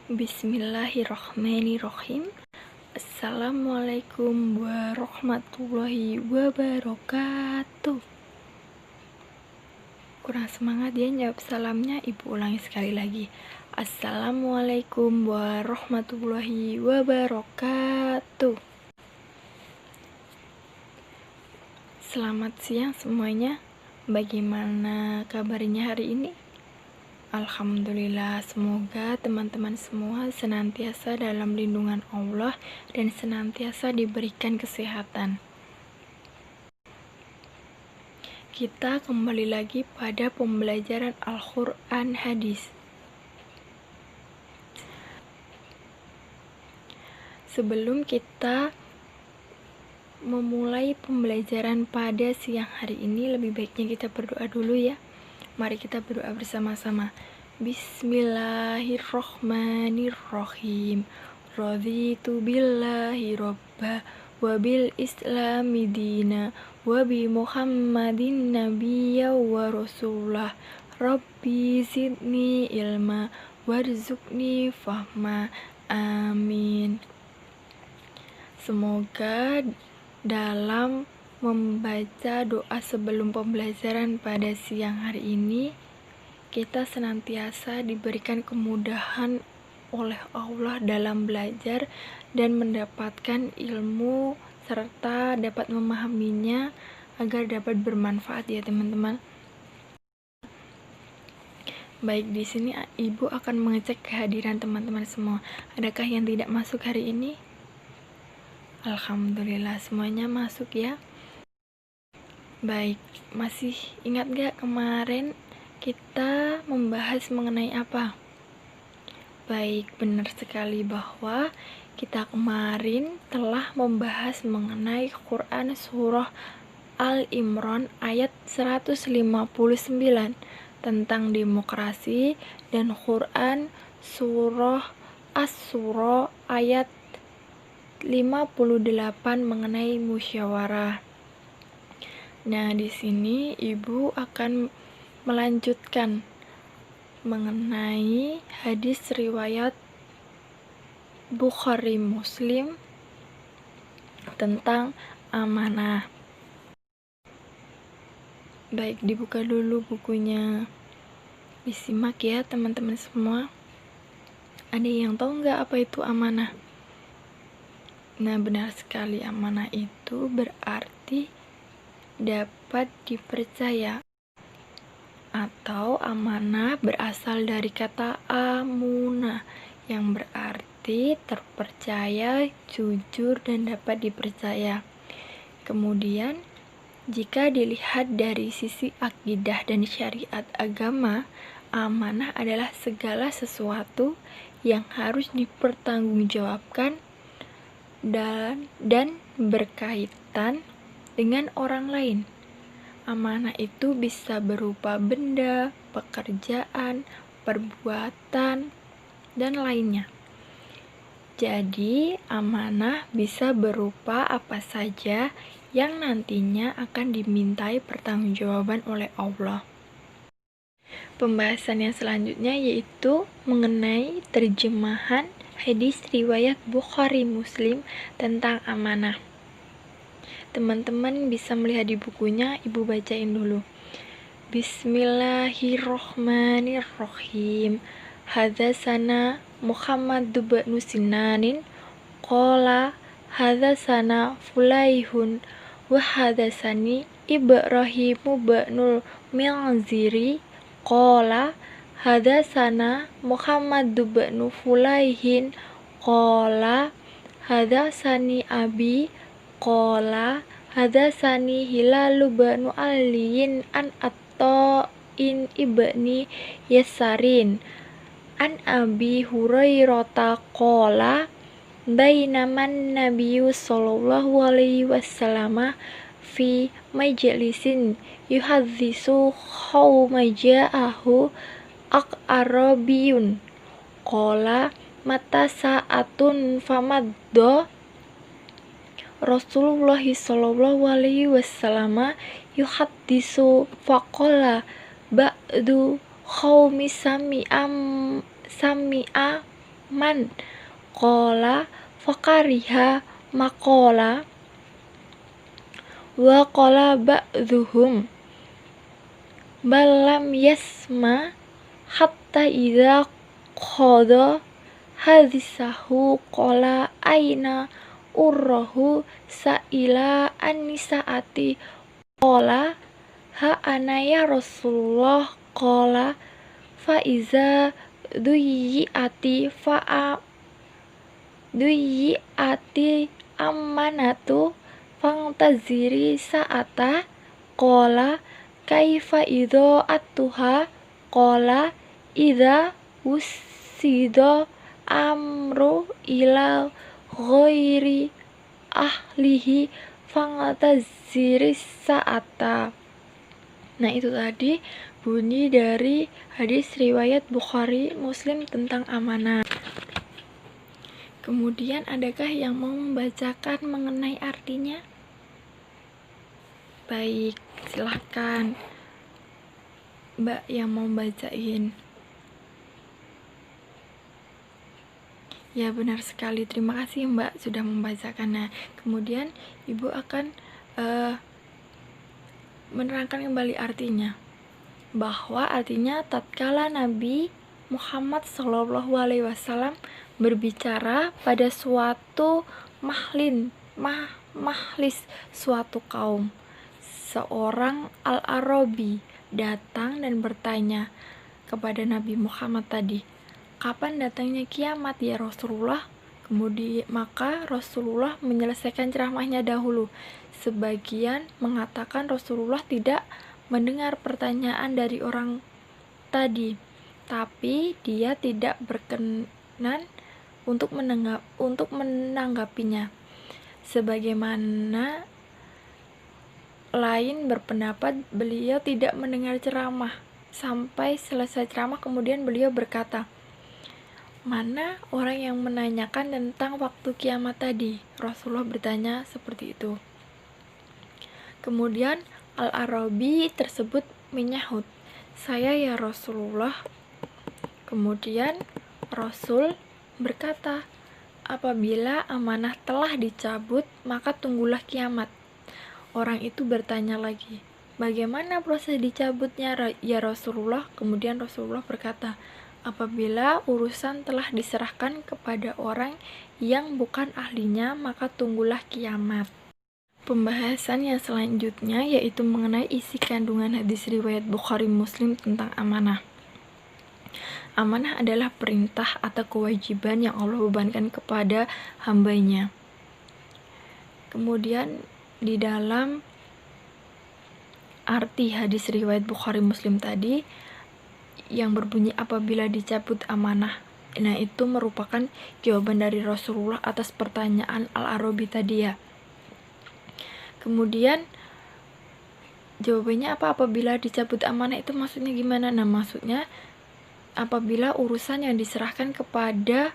Bismillahirrahmanirrahim. Assalamualaikum warahmatullahi wabarakatuh. Kurang semangat ya jawab salamnya, ibu ulangi sekali lagi. Assalamualaikum warahmatullahi wabarakatuh. Selamat siang semuanya. Bagaimana kabarnya hari ini? Alhamdulillah, semoga teman-teman semua senantiasa dalam lindungan Allah dan senantiasa diberikan kesehatan. Kita kembali lagi pada pembelajaran Al-Quran Hadis. Sebelum kita memulai pembelajaran pada siang hari ini, lebih baiknya kita berdoa dulu ya. Mari kita berdoa bersama-sama. Bismillahirrahmanirrahim. Raditu billahi robba wa bil islami dina wa bi muhammadin nabiyya wa rasulah. Rabbi zidni ilma warzuqni fahma. Amin. Semoga dalam membaca doa sebelum pembelajaran pada siang hari ini, kita senantiasa diberikan kemudahan oleh Allah dalam belajar dan mendapatkan ilmu serta dapat memahaminya agar dapat bermanfaat ya teman-teman. Baik, di sini ibu akan mengecek kehadiran teman-teman semua. Adakah yang tidak masuk hari ini? Alhamdulillah semuanya masuk ya. Baik, masih ingat gak kemarin kita membahas mengenai apa? Baik, benar sekali bahwa kita kemarin telah membahas mengenai Quran surah Al-Imran ayat 159 tentang demokrasi dan Quran surah As-Surah ayat 58 mengenai musyawarah. Nah, di sini ibu akan melanjutkan mengenai hadis riwayat Bukhari Muslim tentang amanah. Baik, dibuka dulu bukunya. Disimak ya teman-teman semua. Ada yang tahu nggak apa itu amanah? Nah, benar sekali, amanah itu berarti dapat dipercaya, atau amanah berasal dari kata amunah yang berarti terpercaya, jujur, dan dapat dipercaya. Kemudian jika dilihat dari sisi akidah dan syariat agama, amanah adalah segala sesuatu yang harus dipertanggungjawabkan dan berkaitan dengan orang lain. Amanah itu bisa berupa benda, pekerjaan, perbuatan, dan lainnya. Jadi, amanah bisa berupa apa saja yang nantinya akan dimintai pertanggungjawaban oleh Allah. Pembahasan yang selanjutnya yaitu mengenai terjemahan hadis riwayat Bukhari Muslim tentang amanah. Teman-teman bisa melihat di bukunya, ibu bacain dulu. Bismillahirrahmanirrahim. Hadatsana Muhammad bin Sinanin qala hadatsana Fulaihun wa hadatsani Ibrahim bin Milziri qala hadatsana Muhammad bin Fulaihin qala hadatsani Abi qala hadatsani Hilal bin Aliyin an At-Ta'in ibni Yasarin an Abi Hurairah qala bainaman Nabiyyu sallallahu alaihi wasallam fi majlisin yuhadzisu qauma ja'ahu aqrabiyun qala mata sa'atun famaddo Rasulullah sallallahu alaihi wasallam yuhaddisu faqala ba'du qaumi sami'a man qala fakariha maqala wa qala ba'dhuhum bal lam yasma hatta idza qada hadisahu qala aina urrahu sa'ila an-nisaati qala ha ana ya Rasulullah qala fa iza duyiati amanatu fangtaziri sa'ata qala kaifa idza atuha qala idza wusida amru ila ghairi ahlihi fangtaziri sa'ata. Nah, itu tadi bunyi dari hadis riwayat Bukhari Muslim tentang amanah. Kemudian adakah yang mau membacakan mengenai artinya? Baik, silahkan Mbak yang mau bacain. Ya, benar sekali, terima kasih Mbak sudah membacakan. Nah, kemudian Ibu akan menerangkan kembali artinya, bahwa artinya tatkala Nabi Muhammad SAW berbicara pada suatu mahlis suatu kaum, seorang Al-Arabi datang dan bertanya kepada Nabi Muhammad tadi, kapan datangnya kiamat ya Rasulullah? Kemudian maka Rasulullah menyelesaikan ceramahnya dahulu. Sebagian mengatakan Rasulullah tidak mendengar pertanyaan dari orang tadi, tapi dia tidak berkenan untuk menanggapinya. Sebagaimana lain berpendapat beliau tidak mendengar ceramah sampai selesai ceramah. Kemudian beliau berkata, mana orang yang menanyakan tentang waktu kiamat tadi? Rasulullah bertanya seperti itu. Kemudian Al-Arabi tersebut menyahut, saya ya Rasulullah. Kemudian Rasul berkata, apabila amanah telah dicabut, maka tunggulah kiamat. Orang itu bertanya lagi, bagaimana proses dicabutnya ya Rasulullah? Kemudian Rasulullah berkata, apabila urusan telah diserahkan kepada orang yang bukan ahlinya, maka tunggulah kiamat. Pembahasan yang selanjutnya yaitu mengenai isi kandungan hadis riwayat Bukhari Muslim tentang amanah. Amanah adalah perintah atau kewajiban yang Allah bebankan kepada hambanya. Kemudian di dalam arti hadis riwayat Bukhari Muslim tadi yang berbunyi apabila dicabut amanah, nah itu merupakan jawaban dari Rasulullah atas pertanyaan Al-Arabi tadi ya. Kemudian jawabannya apa? Apabila dicabut amanah itu maksudnya gimana? Nah, maksudnya apabila urusan yang diserahkan kepada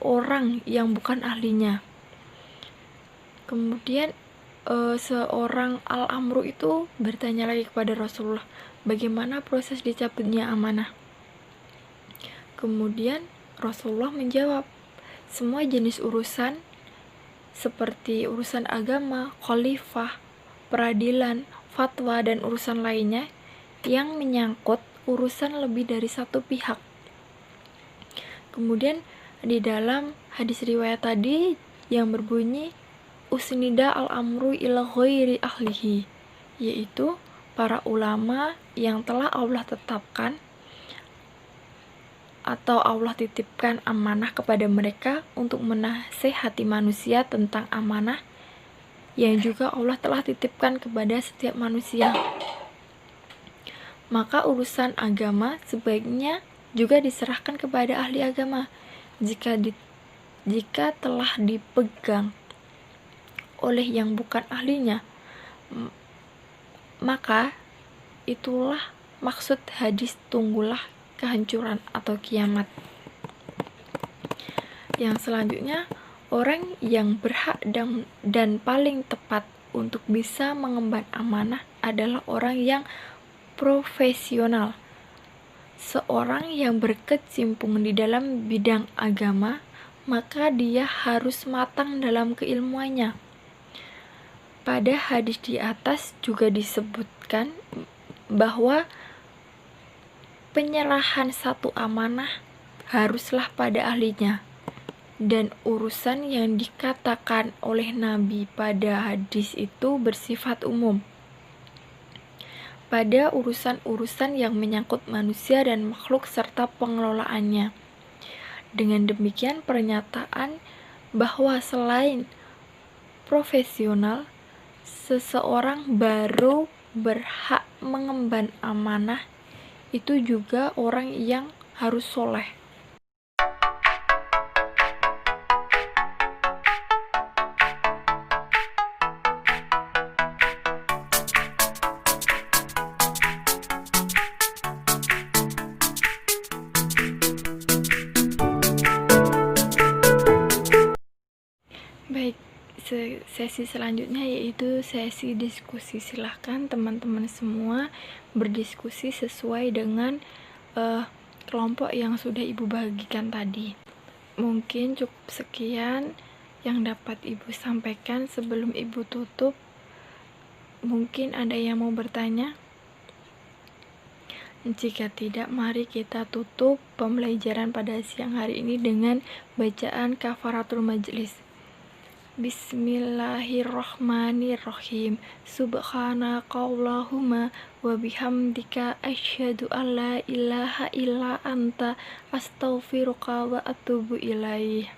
orang yang bukan ahlinya. Kemudian seorang Al-Amru itu bertanya lagi kepada Rasulullah, bagaimana proses dicabutnya amanah? Kemudian Rasulullah menjawab, semua jenis urusan seperti urusan agama, khalifah, peradilan, fatwa, dan urusan lainnya yang menyangkut urusan lebih dari satu pihak. Kemudian di dalam hadis riwayat tadi yang berbunyi usnida al-amru ila ghairi ahlihi, yaitu para ulama yang telah Allah tetapkan atau Allah titipkan amanah kepada mereka untuk menasehati manusia tentang amanah yang juga Allah telah titipkan kepada setiap manusia. Maka urusan agama sebaiknya juga diserahkan kepada ahli agama. Jika telah dipegang oleh yang bukan ahlinya, maka itulah maksud hadis tunggulah kehancuran atau kiamat. Yang selanjutnya, orang yang berhak dan paling tepat untuk bisa mengemban amanah adalah orang yang profesional, seorang yang berkecimpung di dalam bidang agama, maka dia harus matang dalam keilmuannya. Pada hadis di atas juga disebutkan bahwa penyerahan satu amanah haruslah pada ahlinya. Dan urusan yang dikatakan oleh Nabi pada hadis itu bersifat umum. Pada urusan-urusan yang menyangkut manusia dan makhluk serta pengelolaannya. Dengan demikian pernyataan bahwa selain profesional, seseorang baru berhak mengemban amanah itu juga orang yang harus soleh. Baik, sesi selanjutnya yaitu sesi diskusi. Silahkan teman-teman semua berdiskusi sesuai dengan kelompok yang sudah Ibu bagikan tadi. Mungkin cukup sekian yang dapat Ibu sampaikan sebelum Ibu tutup. Mungkin ada yang mau bertanya? Jika tidak, mari kita tutup pembelajaran pada siang hari ini dengan bacaan kafaratul majlis. Bismillahirrahmanirrahim. Subhanakallahumma wa bihamdika asyhadu an la ilaha illa anta astaghfiruka wa atubu ilaih.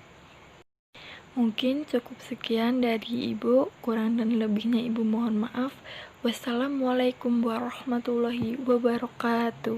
Mungkin cukup sekian dari Ibu, kurang dan lebihnya Ibu mohon maaf. Wassalamualaikum warahmatullahi wabarakatuh.